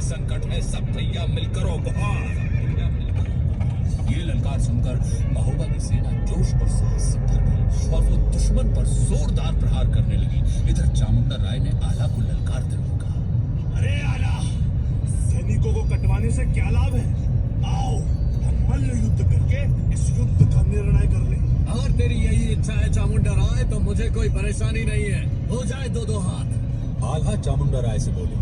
ये संकट है, सब भैया मिलकर गुहार। ये ललकार सुनकर महोबा की सेना जोश और साहस से भर गई और वो दुश्मन पर जोरदार प्रहार करने लगी। इधर चामुंडा राय ने आला को ललकारते हुए कहा, अरे आला, सैनिकों को कटवाने से क्या लाभ है? आओ हम मल्ल युद्ध करके इस युद्ध का निर्णय कर ले। अगर तेरी यही इच्छा है चामुंडा राय, तो मुझे कोई परेशानी नहीं है, हो जाए दो दो हाथ। आल्हा चामुंडा राय से बोले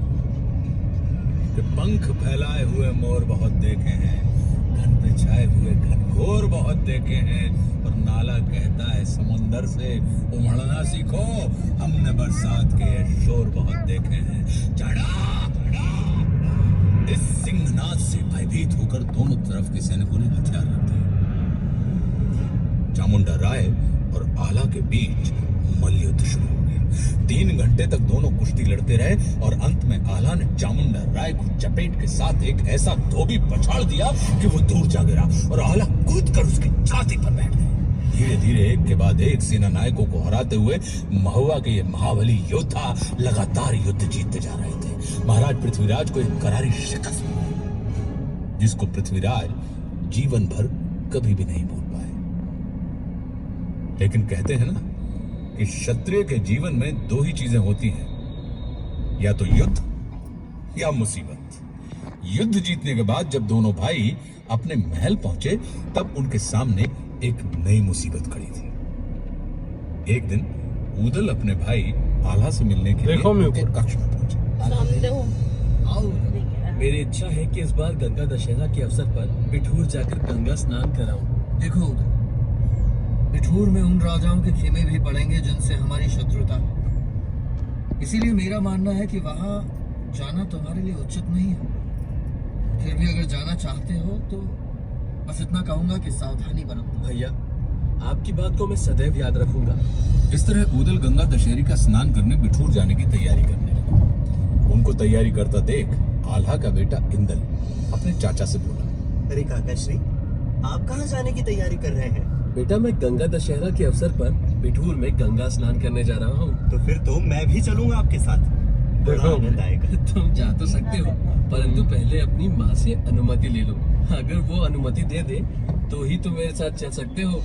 कि पंख फैलाए हुए मोर बहुत देखे हैं, घन पे छाए हुए घनघोर बहुत देखे हैं, और नाला कहता है समुंदर से उमड़ना सीखो, हमने बरसात के ये शोर बहुत देखे हैं। चढ़ा इस सिंहनाद से भयभीत होकर दोनों तरफ के सैनिकों ने हथियार रख दिए। चामुंडा राय और आला के बीच मल्लयुद्ध शुरू हो गया। 3 घंटे तक दोनों कुश्ती लड़ते रहे और अंत में आला ने चामुंडा राय को चपेट के साथ एक ऐसा धोबी पछाड़ दिया कि वो दूर जा गिरा और आला कूद कर उसकी छाती पर बैठ गए। धीरे धीरे एक के बाद एक सेना नायकों को हराते हुए महुआ के ये महाबली योद्धा लगातार युद्ध जीतते जा रहे थे। महाराज पृथ्वीराज को एक करारी शिकस्त मिली, जिसको पृथ्वीराज जीवन भर कभी भी नहीं भूल पाए। लेकिन कहते हैं ना कि क्षत्रिय के जीवन में 2 ही चीजें होती हैं, या तो युद्ध या मुसीबत। युद्ध जीतने के बाद जब दोनों भाई अपने महल पहुंचे, तब उनके सामने एक नई मुसीबत खड़ी थी। एक दिन ऊदल अपने भाई आला से मिलने के लिए उनके कक्ष में पहुंचे। मेरी इच्छा है कि इस बार गंगा दशहरा के अवसर पर बिठूर जाकर गंगा स्नान कराऊं। देखो उदल, बिठूर में उन राजाओं के खेमे भी पड़ेंगे जिनसे हमारी शत्रुता है। इसीलिए मेरा मानना है कि वहां जाना तुम्हारे लिए उचित नहीं है। फिर भी अगर जाना चाहते हो तो बस इतना कहूंगा कि सावधानी बरतो। भैया, आपकी बात को मैं सदैव याद रखूंगा। इस तरह ऊदल गंगा दशहरी का स्नान करने बिठूर जाने की तैयारी करने लगा। उनको तैयारी करता देख आल्हा का बेटा इंदल अपने चाचा से बोला, अरे काकाश्री, आप कहाँ जाने की तैयारी कर रहे हैं? बेटा, मैं गंगा दशहरा के अवसर पर बिठूर में गंगा स्नान करने जा रहा हूँ। तो फिर तो मैं भी चलूंगा आपके साथ, बड़ा आनंद आएगा। तुम जा तो सकते हो, परंतु पहले अपनी माँ से अनुमति ले लो। अगर वो अनुमति दे दे तो ही तुम मेरे साथ चल सकते हो।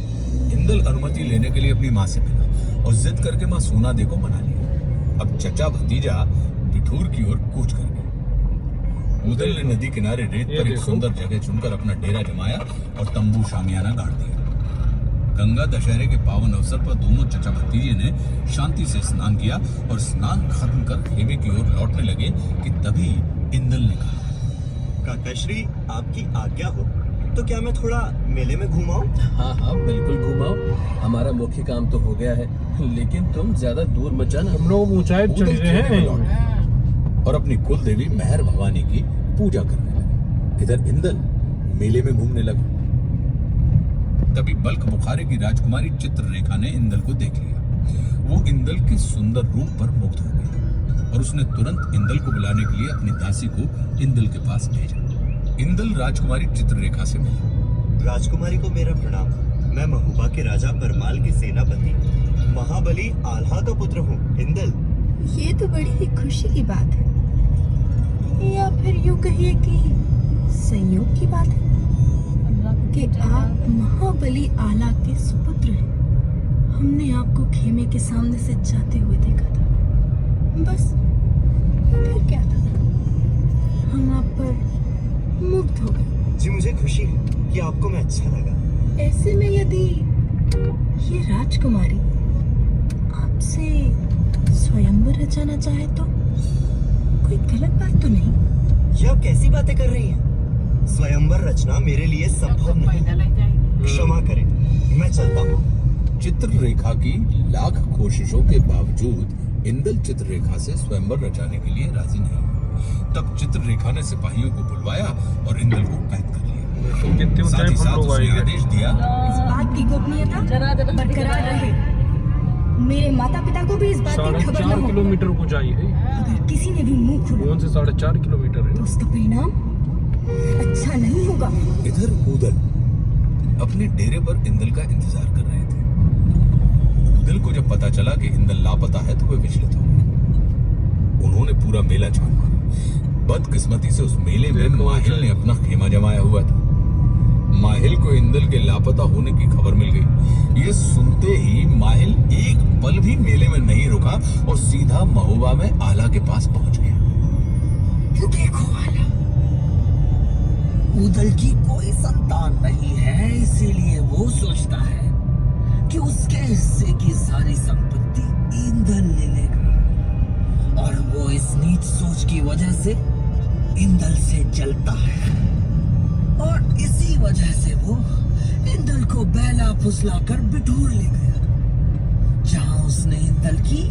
इंदल अनुमति लेने के लिए अपनी माँ से मिला और जिद करके माँ सोना दे को मना लिया। अब चचा भतीजा बिठूर की ओर कूच कर गए। ऊदल ने नदी किनारे रेत पर एक सुंदर जगह चुनकर अपना डेरा जमाया और तंबू शामियाना गाड़ दिया। गंगा दशहरे के पावन अवसर पर दोनों चचा भतीजे ने शांति से स्नान किया और स्नान खत्म कर खेमे की ओर लौटने लगे कि तभी इंदल ने कहा, काकाश्री, आपकी आज्ञा हो तो क्या मैं थोड़ा मेले में घुमाऊं? हाँ, बिल्कुल घुमाओ। हमारा मुख्य काम तो हो गया है, लेकिन तुम ज्यादा दूर मत जाना। हम लोग ऊंचाई चढ़ रहे हैं और अपनी कुल देवी मेहर भवानी की पूजा करने लगे। इधर इंदल मेले में घूमने लगा। तभी बल्क बुखारे की राजकुमारी चित्ररेखा ने इंदल को देख लिया। वो इंदल के सुंदर रूप पर मुग्ध हो गई और उसने तुरंत इंदल को बुलाने के लिए अपनी दासी को इंदल के पास भेजा। इंदल राजकुमारी चित्ररेखा से मिला। राजकुमारी को मेरा प्रणाम। मैं महुबा के राजा परमाल के सेनापति महाबली आल्हा का पुत्र हूँ। इंदल, ये तो बड़ी ही खुशी की बात है, या फिर यूँ कहिए कि संयोग की बात है कि आप महाबली आला के सुपुत्र हैं। हमने आपको खेमे के सामने से जाते हुए देखा था, बस फिर क्या था, हम आप पर मुग्ध हो गए। जी, मुझे खुशी है कि आपको मैं अच्छा लगा। ऐसे में यदि ये राजकुमारी आपसे स्वयंवर रचाना चाहे तो कोई गलत बात तो नहीं? ये आप कैसी बातें कर रही हैं? स्वयंवर रचना मेरे लिए संभव नहीं। क्षमा करें, मैं चलता हूँ। चित्ररेखा की लाख कोशिशों के बावजूद इंदल चित्ररेखा से स्वयंवर रचाने के लिए राजी नहीं हुआ। तब चित्ररेखा ने सिपाहियों को बुलवाया और इंदल को कैद कर लिया। साथ ही साथ उसने आदेश दिया, इस बात की गोपनीयता बरकरार रहे। मेरे माता पिता को भी इस बात की खबर न 4.5 हो। किलोमीटर ऊंचाई है। अगर किसी ने भी मुंह खोला से 4.5 किलोमीटर है तो उसका परिणाम अच्छा नहीं होगा। इधर ऊदल अपने डेरे पर इंदल का इंतजार कर रहे थे। ऊदल को जब पता चला कि इंदल लापता है तो वे विचलित हो गए। उन्होंने पूरा मेला छान मारा। बदकिस्मती से उस मेले में माहिल ने अपना खेमा जमाया हुआ था। माहिल को इंदल के लापता होने की खबर मिल गई। ये सुनते ही माहिल एक पल भी मेले में नहीं रुका और सीधा महोबा में आला के पास पहुंच गया। देखो आला, उदल की कोई संतान नहीं है, इसीलिए वो सोचता है कि उसके हिस्से की सारी संपत्ति इंदल ले लेगा और वो इस नीच सोच की वजह से इंदल से जलता है और इसी वजह से वो इंदल को बैला फुसलाकर बिठूर ले गया, जहां उसने इंदल की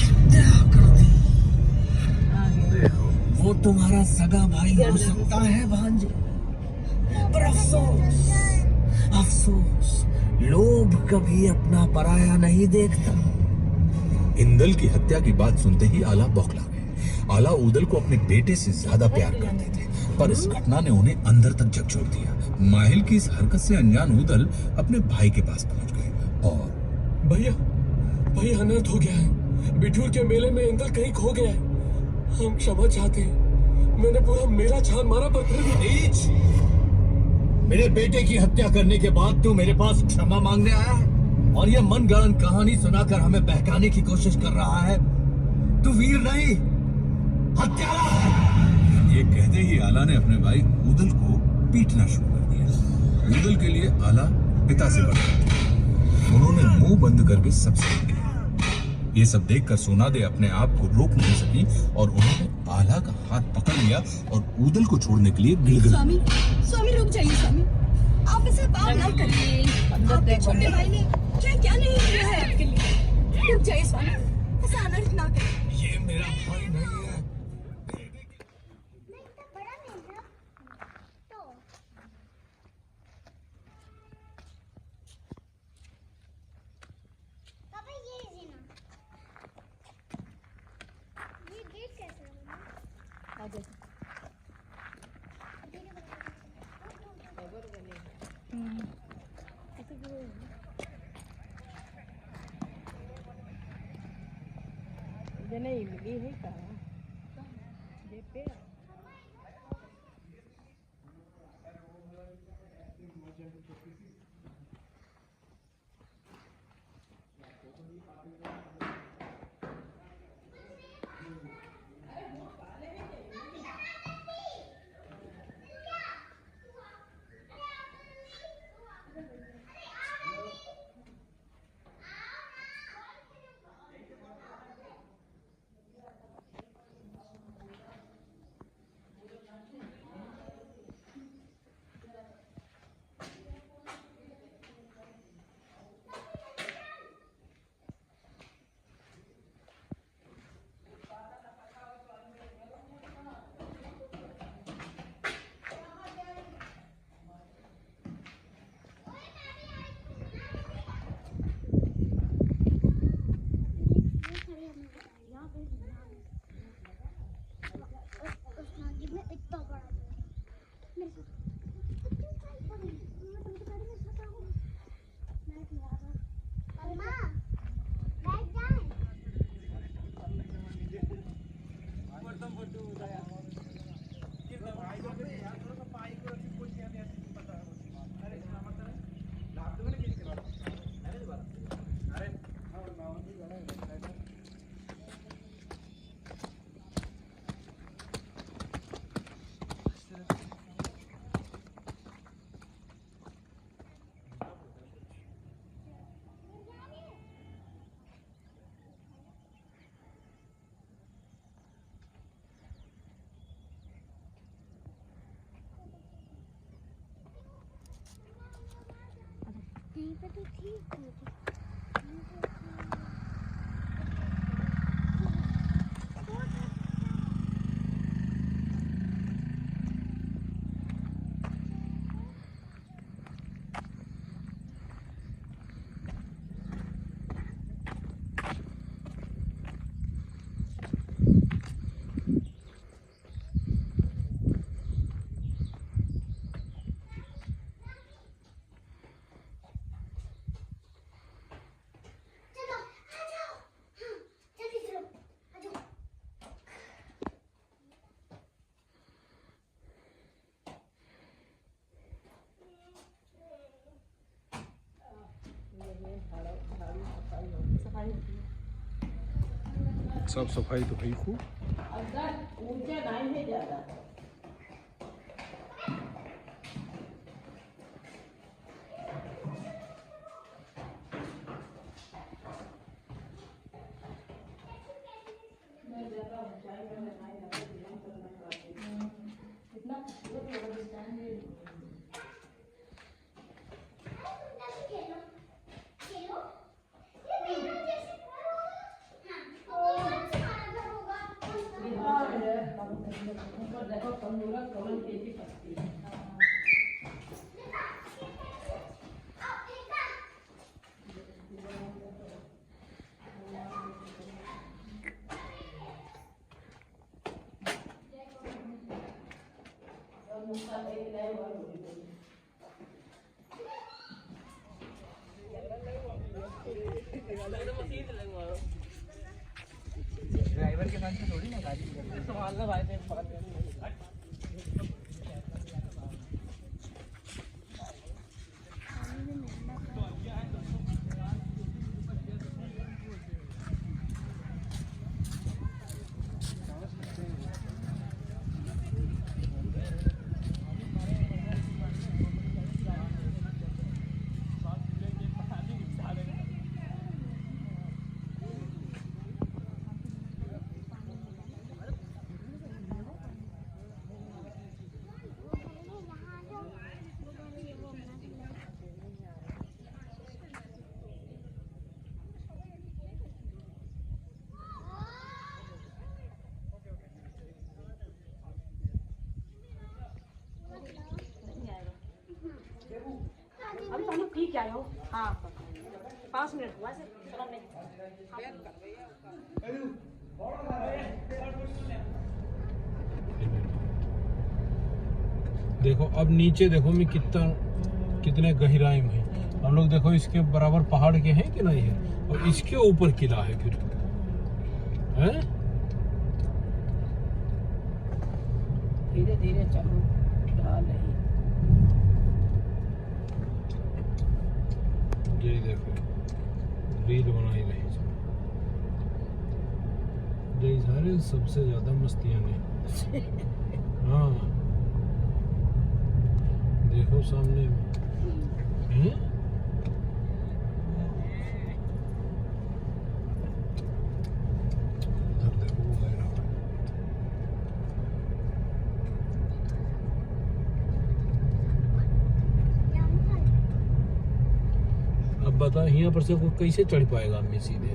हत्या कर दी। वो तुम्हारा सगा भाई हो सकता है भांजे, पर अफसोस अफसोस लोभ कभी अपना पराया नहीं देखता। इंदल की हत्या की बात सुनते ही आला बौखला गए। आला उदल को अपने बेटे से ज्यादा प्यार करते थे, पर इस घटना ने उन्हें अंदर तक झकझोर दिया। माहिल की इस हरकत से अनजान उदल अपने भाई के पास पहुंच गए और भैया अनर्थ हो गया है। बिठूर के मेले में इंदल कहीं खो गया है। हम क्षमा चाहते हैं। मैंने पूरा मेला छान मारा पर फिर भी नीच! मेरे बेटे की हत्या करने के बाद तू मेरे पास क्षमा मांगने आया है और ये मनगढ़ंत कहानी सुनाकर हमें बहकाने की कोशिश कर रहा है। तू वीर नहीं, हत्यारा है। ये कहते ही आला ने अपने भाई उदल को पीटना शुरू कर दिया। उदल के लिए आला पिता से बड़ा था। उन्होंने मुंह बंद करके सब सह लिया। ये सब देखकर सोनादे अपने आप को रोक नहीं सकी और उन्होंने आला का हाथ पकड़ लिया और उदल को छोड़ने के लिए गिड़गिड़ा। स्वामी, स्वामी रुक जाइए स्वामी, आप इसे पाप ना करिए। आपके छोटे भाई ने क्या क्या नहीं किया है आपके लिए। रुक जाइए स्वामी, ऐसा अनर्थ ना करिए। ये मेरा भाई नहीं है। पापा ये ना ये गेट कैसे लगा? आ जाओ। नहीं मिली है का ये पे यहीं पे तो ठीक होती। साफ सफाई तो है खूब। ऊंचा नहीं है ज्यादा। ड्राइवर के पास थोड़ी ना गाड़ी संभालना भाई ने अभी तुम पी के आए हो? हाँ 5 मिनट हुआ से चलो नहीं। देखो अब नीचे देखो मैं कितने गहराई में है। हम लोग देखो इसके बराबर पहाड़ के हैं कि नहीं है, और इसके ऊपर किला है फिर है। धीरे धीरे चलो, ढाल नहीं। ये देखो रील बनाई रही यही सारे सबसे ज्यादा मस्तियां ने। हाँ देखो सामने हैं? उधर देखो वो गहरा है। अब बता यहाँ पर से कोई कैसे चढ़ पाएगा आदमी सीधे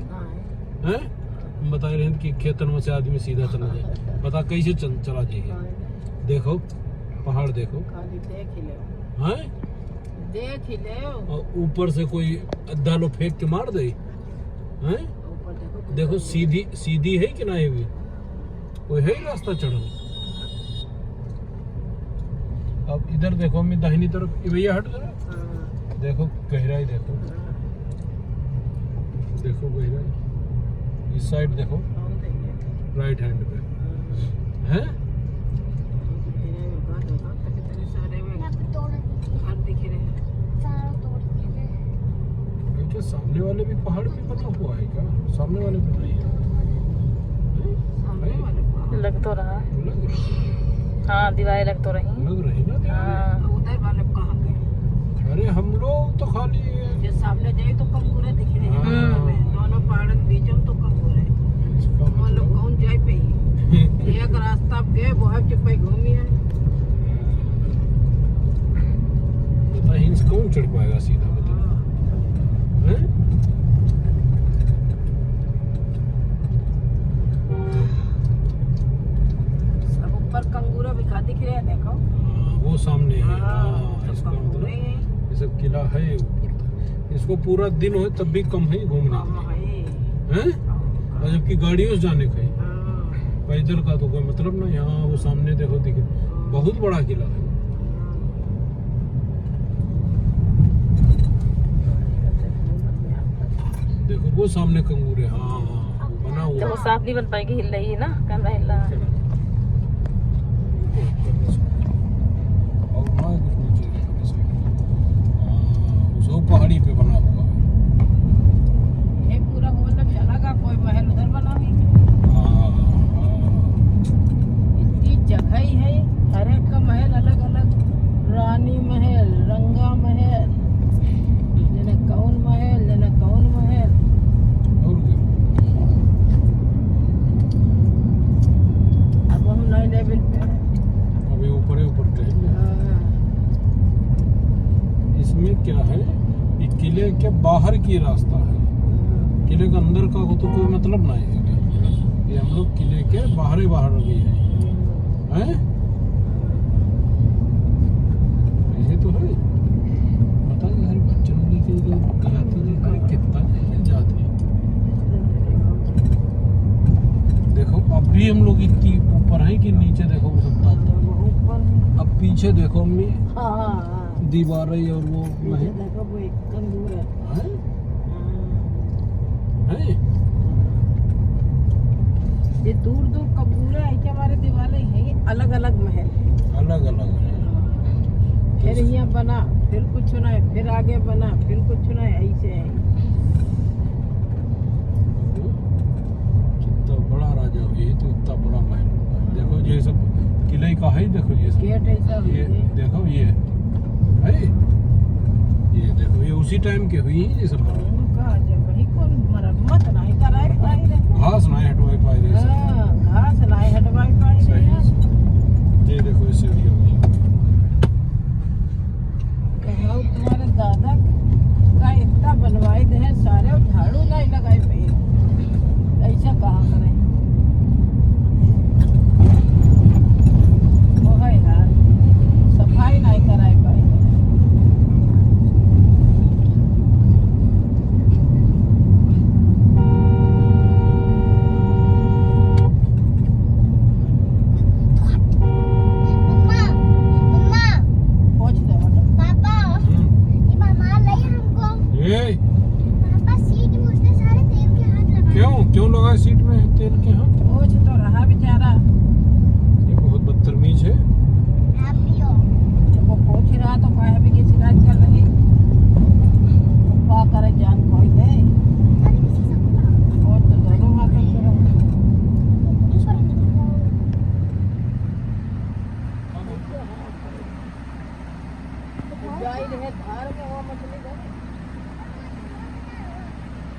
हैं? हम बता रहे हैं कि खेतन में से आदमी सीधा चला जाए, बता कैसे चला जाइए। देखो पहाड़ देखो, देख ही ले, हैं? देख ही ले। और ऊपर से कोई दालो फेंक के मार दे हैं? ऊपर देखो सीधी है कि नहीं भी, कोई है रास्ता चढ़ने। अब इधर देखो मैं दाहिनी तरफ भैया हट जरा, देखो गहराई देखो, देखो गहराई इस साइड देखो, राइट हैंड पे हैं? क्या सामने वाले भी पहाड़ पे बना हुआ है क्या? सामने वाले पे नहीं है, लग तो रहा। लग रहा, हाँ दीवारें लग तो रही। लग रही ना हाँ। उधर वाले कहाँ गए? अरे हम लोग तो खाली जो सामने जाए तो कंगूरे दिख रहे हैं। दोनों पहाड़ के बीच में तो कंगूरे। मतलब कौन जाए पे ही एक रास्ता गए बहुत चुपाई घूमी है। बता हिंस कौन चढ़ पाएगा सीधा, बता हैं? सब ऊपर कंगूरे भी खा दिख रहे हैं, देखो। वो सामने है। हाँ, इसका मतलब कंगूरे हैं। ये सब किला है ऊपर, इसको पूरा दिन हो तब भी कम है घूमने हैं, और जबकि गाड़ियों से जाने का है, पैदल का तो कोई मतलब नहीं। हाँ वो सामने देखो दिखे, बहुत बड़ा किला है। देखो वो सामने कंगूरे, हाँ बना हुआ। देखो साफ नहीं बन पाएगी, हिल रही है ना, कैमरा हिल रहा है। पहाड़ी पे बना हुआ है। ये पूरा मतलब चला का कोई महल उधर बना हुई है। किले के बाहर की रास्ता है, किले के अंदर का तो कोई मतलब नहीं है। ये हम लोग किले के बाहर भी है, हैं? ये तो है। पता नहीं यार बच्चों लेके जाती है, अरे कितना लेके जाती है। देखो अब भी हम लोग इतनी ऊपर हैं कि नीचे देखो वो सब ताल। अब पीछे देखो अम्मी, दीवारें और वो महल देखो वो एक कंदूर है। हैं? ये दूर दूर कबूरे है कि हमारे दीवारें हैं अलग अलग महल, अलग अलग है। फिर यहाँ बना, फिर कुछ सुना है, फिर आगे बना, फिर कुछ सुना है, ऐसे है। कितना बड़ा राजा हो, ये तो इतना बड़ा महल होगा। देखो ये सब किले का है, देखो ये सब गेट ऐसा ये देखो ये है, ये देखो ये उसी टाइम के हुई है ये सब। उनका जब वही कोई मरम्मत नहीं कराए पाई रे, घास ना हटवाई पाए रहे सब। हाँ, घास नहीं हटवाई पाई रे सही यार। है। ये देखो इसे भी होगी। कहो तुम्हारे दादा का इतना बनवाई दे हैं सारे, और झाड़ू नहीं लगाई पे, ऐसा कहा करें। वो है यार, सफाई नहीं कराई पाई। मम्मा मम्मा पहुंच दे मतलब। पापा ये मामा लाई हमको। ये पापा सीट में उसने सारे तेल के हाथ लगाए। क्यों लगाए सीट में तेल के हाथ? पहुंच तो रहा बेचारा, ये बहुत बदतमीज है। आप भी हो। जब वो पहुंच ही रहा तो कहे भी की शिकायत कर रही, क्या करे जान खोई दे। अरे किसी से बोला। पहुंच तो दोनों हाथों से रहा। दूसरा जाई रहे धार में वो मछली गई,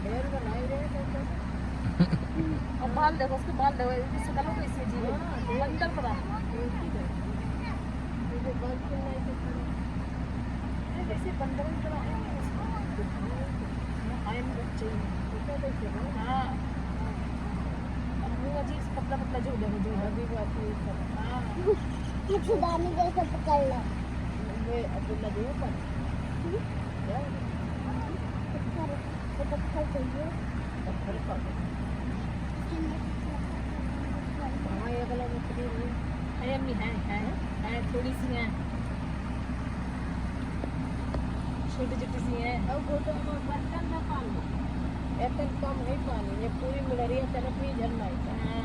ढेर बनाई रहे तो और बाल देखो, उसके बाल देखो, इससे कलर कैसे जी है, अंदर पड़ा ऐसे बंदर की तरह है आयन बच्चे हैं। हाँ अब मुँह अजीब पतला पतला जो देखो जो अभी बात ये सब। हाँ कुछ दानी जैसा पकड़ लो। वे अब्दुल्ला जो पर पत्थर चाहिए। पत्थर का कहाँ ये वाला मछली है? अम्मी है थोड़ी सी है, छोटी छोटी सी है। अब वो तो बर्तन में पानी, एक कम है पानी, ये पूरी मिलरिया तरफ ही झरना है।